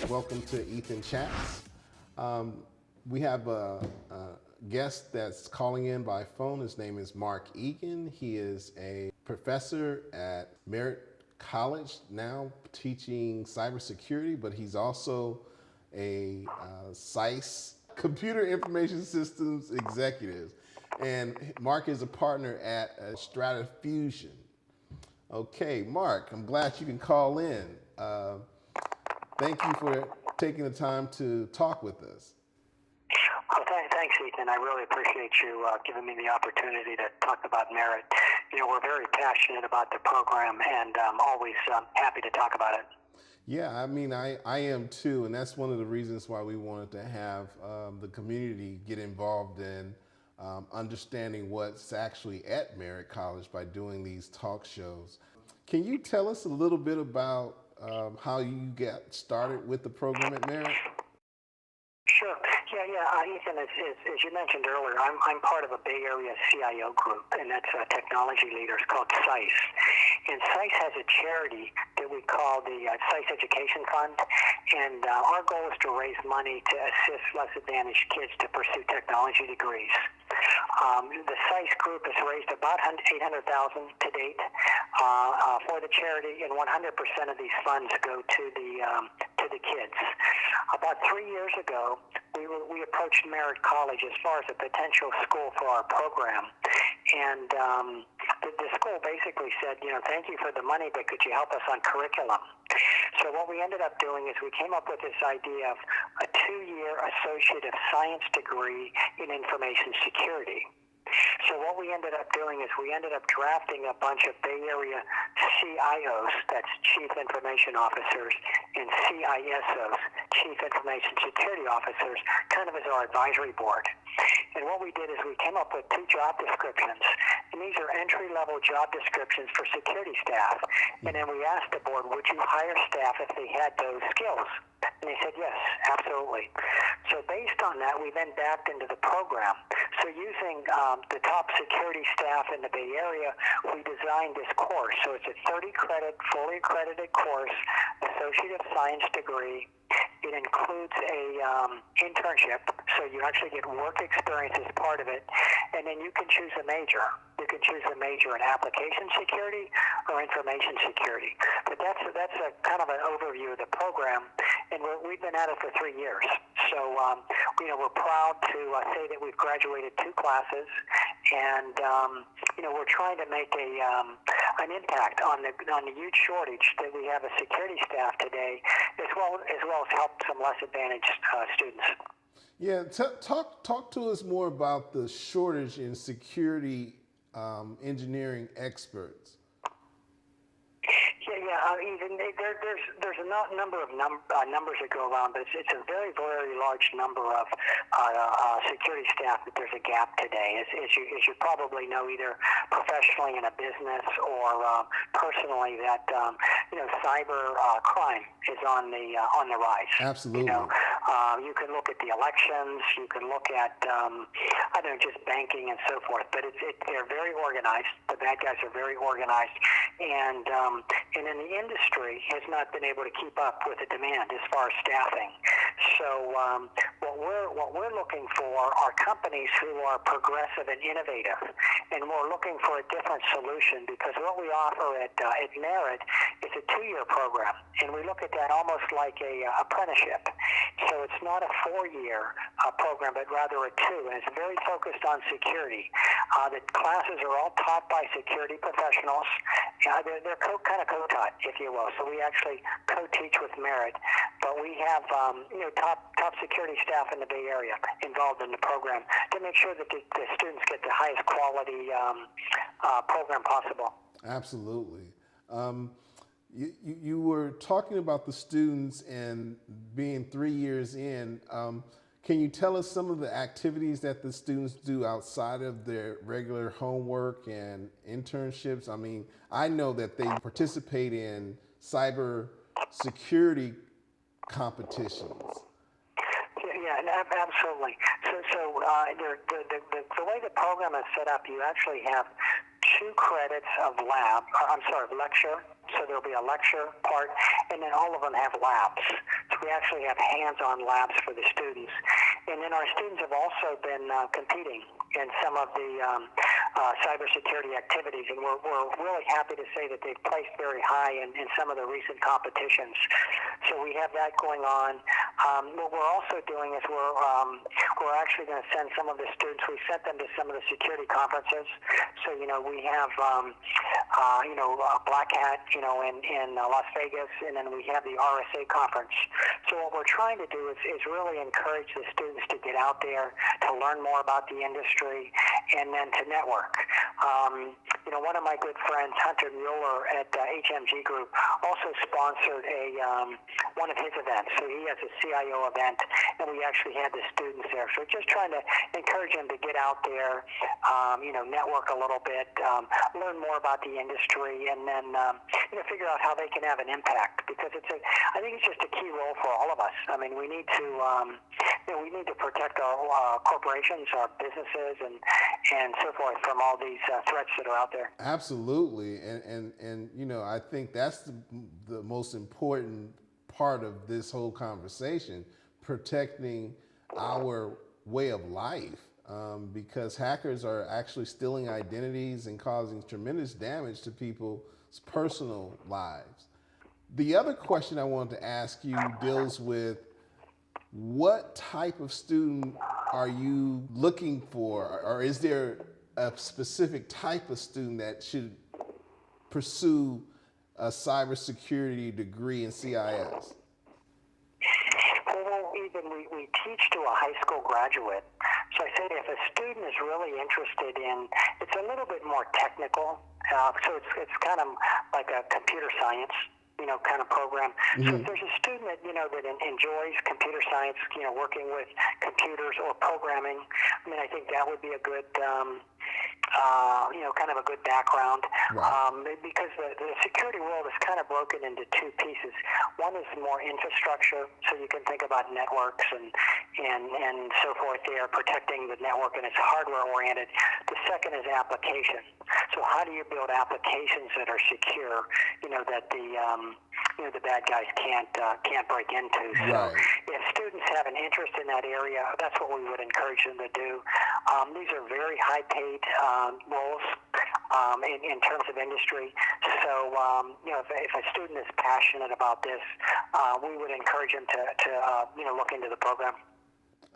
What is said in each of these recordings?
Welcome to Ethan Chats. We have a guest that's calling in by phone. His name is Mark Eagan. He is a professor at Merritt College, now teaching cybersecurity, but he's also a SICE, Computer Information Systems Executive. And Mark is a partner at Stratafusion. Okay, Mark, I'm glad you can call in. Thank you for taking the time to talk with us. Thanks, Ethan. I really appreciate you giving me the opportunity to talk about Merritt. You know, we're very passionate about the program, and I'm always happy to talk about it. Yeah, I mean, I am too, and that's one of the reasons why we wanted to have the community get involved in understanding what's actually at Merritt College by doing these talk shows. Can you tell us a little bit about how you got started with the program at Merritt? Sure. Ethan, as you mentioned earlier, I'm part of a Bay Area CIO group, and that's technology leaders called SICE. And SICE has a charity that we call the SICE Education Fund, and our goal is to raise money to assist less advantaged kids to pursue technology degrees. The SICE group has raised about $800,000 to date for the charity, and 100% of these funds go to the kids. About 3 years ago, we approached Merritt College as far as a potential school for our program, and the school basically said, thank you for the money, but could you help us on curriculum? So what we ended up doing is we came up with this idea of a 2-year Associate of Science degree in information security. So what we ended up doing is we ended up drafting a bunch of Bay Area CIOs, that's Chief Information Officers, and CISOs, Chief Information Security Officers, kind of as our advisory board. And what we did is we came up with 2 job descriptions, and these are entry-level job descriptions for security staff. And then we asked the board, would you hire staff if they had those skills? And they said, yes, absolutely. So based on that, we then backed into the program. So using the top security staff in the Bay Area, we designed this course. So it's a 30-credit, fully accredited course, Associate of Science degree. It includes a internship, so you actually get work experience as part of it, and then you can choose a major. You can choose a major in application security or information security. But that's a kind of an overview of the program, and we've been at it for 3 years. So we're proud to say that we've graduated 2 classes, and we're trying to make an impact on the huge shortage that we have of security staff today, as well as help some less advantaged students. Yeah, talk to us more about the shortage in security engineering experts. Even there's a number of numbers that go around, but it's a very, very large number of security staff that there's a gap today. As you probably know, either professionally in a business or personally, that cyber crime is on the rise. Absolutely. You can look at the elections, you can look at just banking and so forth. But they're very organized. The bad guys are very organized, and in the industry has not been able to keep up with the demand as far as staffing. So what we're looking for are companies who are progressive and innovative, and we're looking for a different solution, because what we offer at Merritt is a 2-year program, and we look at that almost like a apprenticeship. So it's not a 4-year program, but rather a 2, and it's very focused on security. The classes are all taught by security professionals. They're kind of co-taught, if you will. So we actually co-teach with Merritt, but we have top security staff in the Bay Area involved in the program to make sure that the students get the highest quality program possible. Absolutely. You were talking about the students and being 3 years in. Can you tell us some of the activities that the students do outside of their regular homework and internships? I mean, I know that they participate in cyber security competitions. Yeah, absolutely. So the way the program is set up, you actually have 2 credits of lecture. So there'll be a lecture part, and then all of them have labs. So we actually have hands-on labs for the students. And then our students have also been competing in some of the cybersecurity activities, and we're really happy to say that they've placed very high in some of the recent competitions. So we have that going on. What we're also doing is we're actually going to send some of the students. We sent them to some of the security conferences. So we have Black Hat in Las Vegas, and then we have the RSA conference. So what we're trying to do is really encourage the students to get out there, to learn more about the industry, and then to network. One of my good friends, Hunter Mueller at HMG Group, also sponsored one of his events. So he has a CIO event, and we actually had the students there. So just trying to encourage them to get out there, network a little bit, learn more about the industry, and then figure out how they can have an impact. Because I think it's just a key role for all of us. I mean, we need to protect our corporations, our businesses, and so forth from all these threats that are out there. Absolutely, and I think that's the most important part of this whole conversation, protecting our way of life, because hackers are actually stealing identities and causing tremendous damage to people's personal lives. The other question I wanted to ask you deals with what type of student are you looking for, or is there a specific type of student that should pursue a cybersecurity degree in CIS? Well, even we teach to a high school graduate. So I say if a student is really interested in, it's a little bit more technical. So it's kind of like a computer science kind of program. Mm-hmm. So if there's a student that that enjoys computer science, working with computers or programming, I think that would be a good kind of a good background. Right. Because the security world is kind of broken into two pieces. One is more infrastructure, so you can think about networks and so forth there, protecting the network, and it's hardware oriented. The second is application. So how do you build applications that are secure, that the bad guys can't break into. So if students have an interest in that area, that's what we would encourage them to do. These are very high-paid roles in terms of industry. So if a student is passionate about this, we would encourage them to look into the program.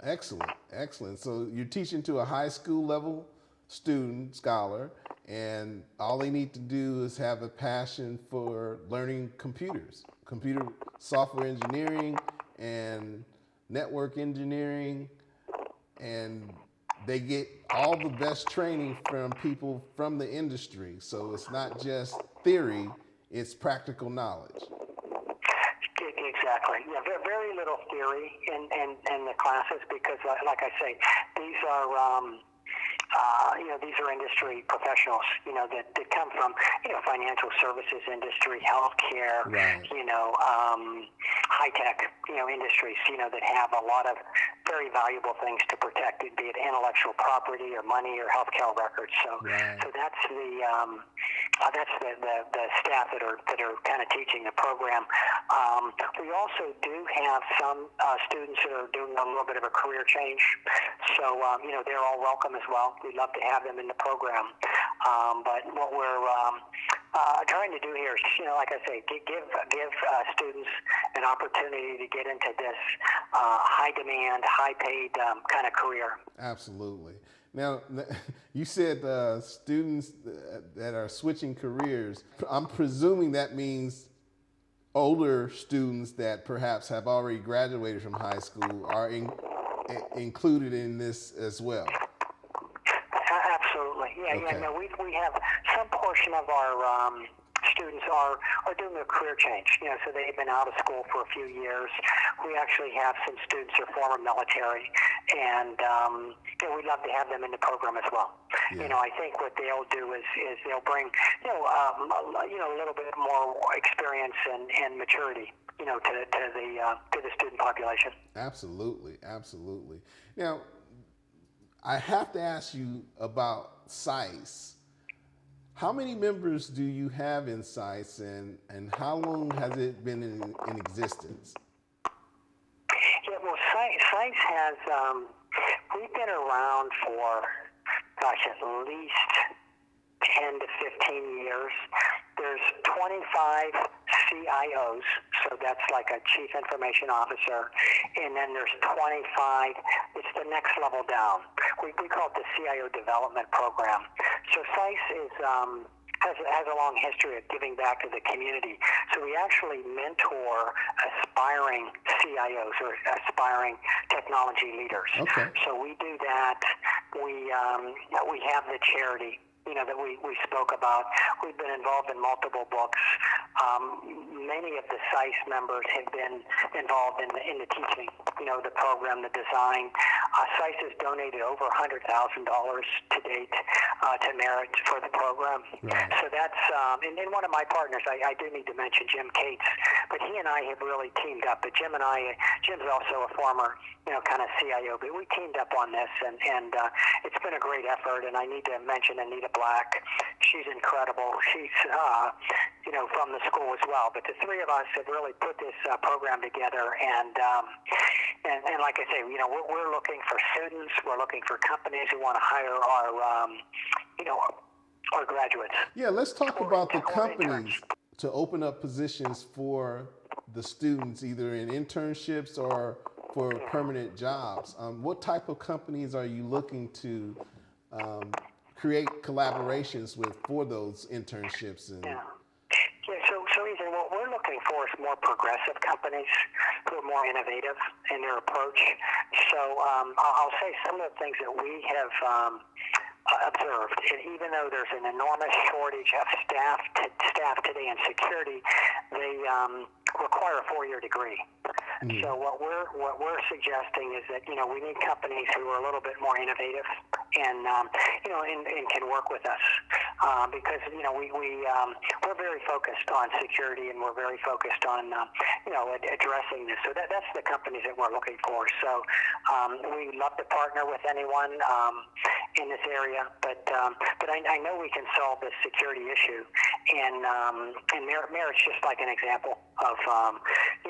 Excellent. So you're teaching to a high school level student, scholar, and all they need to do is have a passion for learning computers, computer software engineering and network engineering, and they get all the best training from people from the industry. So it's not just theory, it's practical knowledge. Exactly. Yeah, very little theory in the classes because, like I say, these are these are industry professionals, that come from, financial services industry, healthcare, right. High tech, industries, that have a lot of very valuable things to protect, be it intellectual property or money or healthcare records. So, right. So that's the staff that are kind of teaching the program. We also do have some students that are doing a little bit of a career change. So, they're all welcome as well. We'd love to have them in the program. But what we're trying to do here is, like I say, give students an opportunity to get into this high demand, high paid kind of career. Absolutely. Now, you said students that are switching careers. I'm presuming that means older students that perhaps have already graduated from high school are included in this as well. Absolutely. Yeah, okay. Yeah. No, we have some portion of our students are doing a career change. So they've been out of school for a few years. We actually have some students who are former military, and we'd love to have them in the program as well. Yeah. I think what they'll do is they'll bring a little bit more experience and maturity to the student population. Absolutely. Now, I have to ask you about CICE. How many members do you have in CICE, and how long has it been in existence? SICE has, we've been around for, gosh, at least 10 to 15 years. There's 25 CIOs, so that's like a Chief Information Officer, and then there's 25, it's the next level down. We call it the CIO Development Program. So SICE is, has a long history of giving back to the community. So we actually mentor aspiring CIOs or aspiring technology leaders. Okay. So we do that. We have the charity, that we spoke about. We've been involved in multiple books. Many of the SICE members have been involved in the teaching, the program, the design. SICE has donated over $100,000 to date to Merit for the program. Right. So that's, and one of my partners, I do need to mention Jim Cates, but he and I have really teamed up. But Jim's also a former, kind of CIO, but we teamed up on this, and it's been a great effort. And I need to mention Anita Black. She's incredible. She's, from the school as well. But the three of us have really put this program together, and like I say, we're looking for students. We're looking for companies who want to hire our graduates. Yeah, let's talk about the companies to open up positions for the students, either in internships or for permanent jobs. What type of companies are you looking to create collaborations with for those internships? So Ethan, what we're looking for is more progressive companies who are more innovative in their approach. So I'll say some of the things that we have observed, and even though there's an enormous shortage of staff today in security, they require a 4-year degree. Mm-hmm. So what we're suggesting is that we need companies who are a little bit more innovative and and can work with us because we're very focused on security, and we're very focused on addressing this. So that's the companies that we're looking for. So we love to partner with anyone in this area, but I know we can solve this security issue, and Merit's just like an example of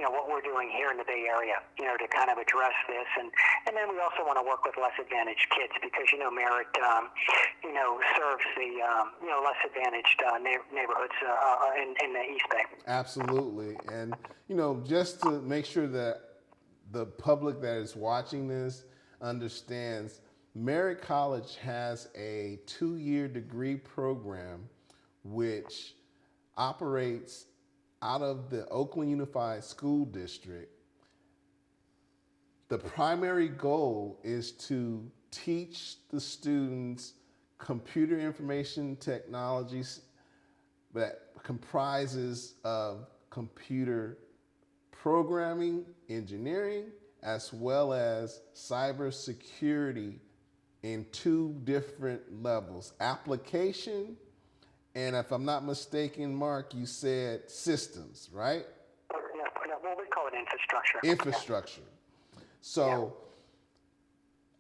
what we're doing here in the Bay Area, to kind of address this, and then we also want to work with less advantaged kids because Merit serves the less advantaged neighborhoods in the East Bay. Absolutely, and just to make sure that the public that is watching this understands, Merit College has a 2-year degree program which operates out of the Oakland Unified School District. The primary goal is to teach the students computer information technologies that comprises of computer programming, engineering, as well as cybersecurity in 2 different levels, application, and if I'm not mistaken, Mark, you said systems, right? Yeah, well, we call it infrastructure. Infrastructure. So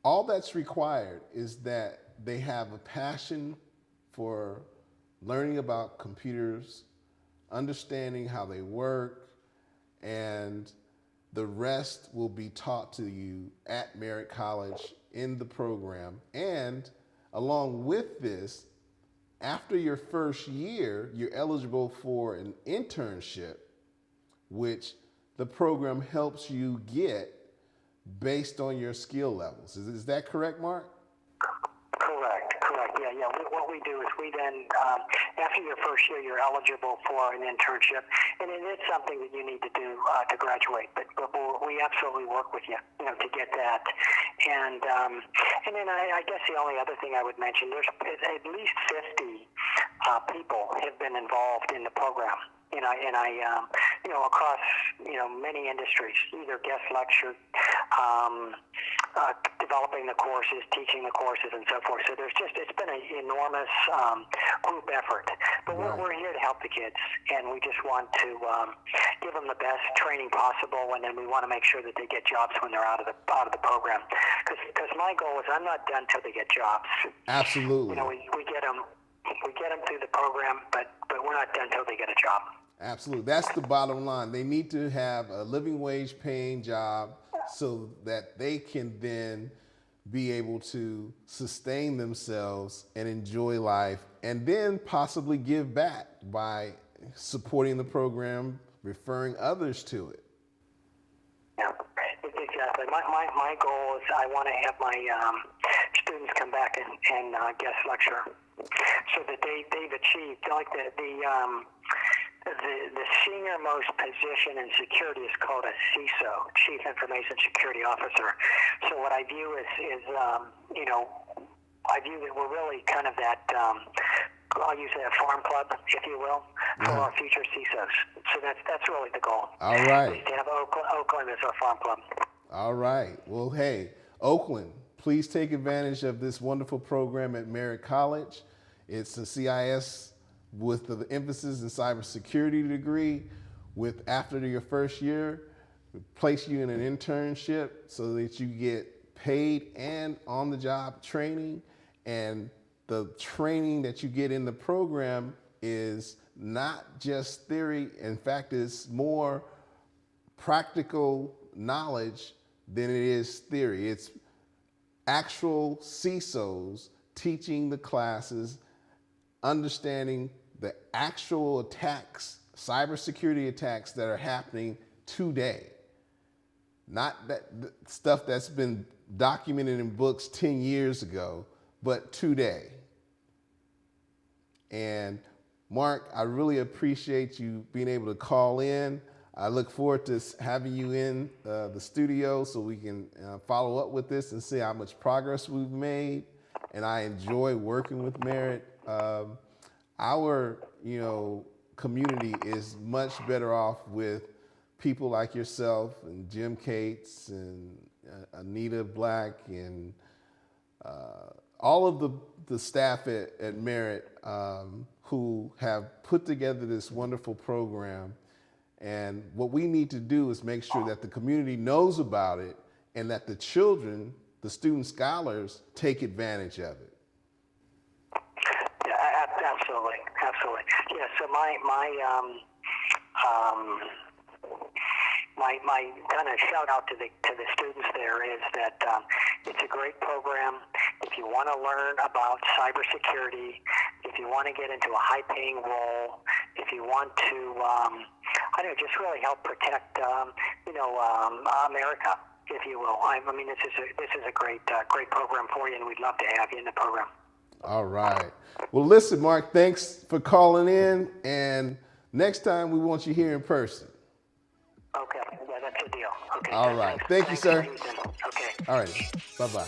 all that's required is that they have a passion for learning about computers, understanding how they work, and the rest will be taught to you at Merit College in the program. And along with this, after your first year, you're eligible for an internship, which the program helps you get based on your skill levels. Is that correct, Mark? Correct. Yeah. What we do is we then, after your first year, you're eligible for an internship, and it is something that you need to do to graduate. But we absolutely work with you, to get that. And then I guess the only other thing I would mention, there's at least 50 people have been involved in the program. Across many industries, either guest lecture, developing the courses, teaching the courses, and so forth. So it's been an enormous group effort. But we're here to help the kids, and we just want to give them the best training possible, and then we want to make sure that they get jobs when they're out of the program. Because my goal is I'm not done till they get jobs. Absolutely. We get them through the program, but we're not done till they get a job. Absolutely. That's the bottom line. They need to have a living wage paying job so that they can then be able to sustain themselves and enjoy life, and then possibly give back by supporting the program, referring others to it. Yeah, exactly. My goal is I want to have my students come back and guest lecture, so that they've achieved, like the senior most position in security is called a CISO, Chief Information Security Officer. So what I view is I view that we're really kind of that, I'll use that farm club, if you will, for our future CISOs. So that's really the goal. All right. Is to have Oakland as our farm club. All right. Well, hey, Oakland, please take advantage of this wonderful program at Merritt College. It's a CIS with the emphasis in cybersecurity degree. With after your first year, place you in an internship so that you get paid and on-the-job training. And the training that you get in the program is not just theory. In fact, it's more practical knowledge than it is theory. It's actual CISOs teaching the classes, understanding the actual attacks, cybersecurity attacks that are happening today. Not that stuff that's been documented in books 10 years ago, but today. And Mark, I really appreciate you being able to call in. I look forward to having you in the studio so we can follow up with this and see how much progress we've made. And I enjoy working with Merritt. Our community is much better off with people like yourself and Jim Cates and Anita Black and all of the staff at Merritt who have put together this wonderful program. And what we need to do is make sure that the community knows about it and that the children, the student scholars, take advantage of it. Absolutely. Yeah. So my kind of shout out to the students there is that it's a great program. If you want to learn about cybersecurity, if you want to get into a high-paying role, if you want to, just really help protect, America, if you will. I mean, this is a great program for you, and we'd love to have you in the program. All right. Well, listen, Mark, thanks for calling in. And next time we want you here in person. Okay. Yeah, that's a deal. Okay. All right. Thank you, sir. Okay. All right. Bye-bye.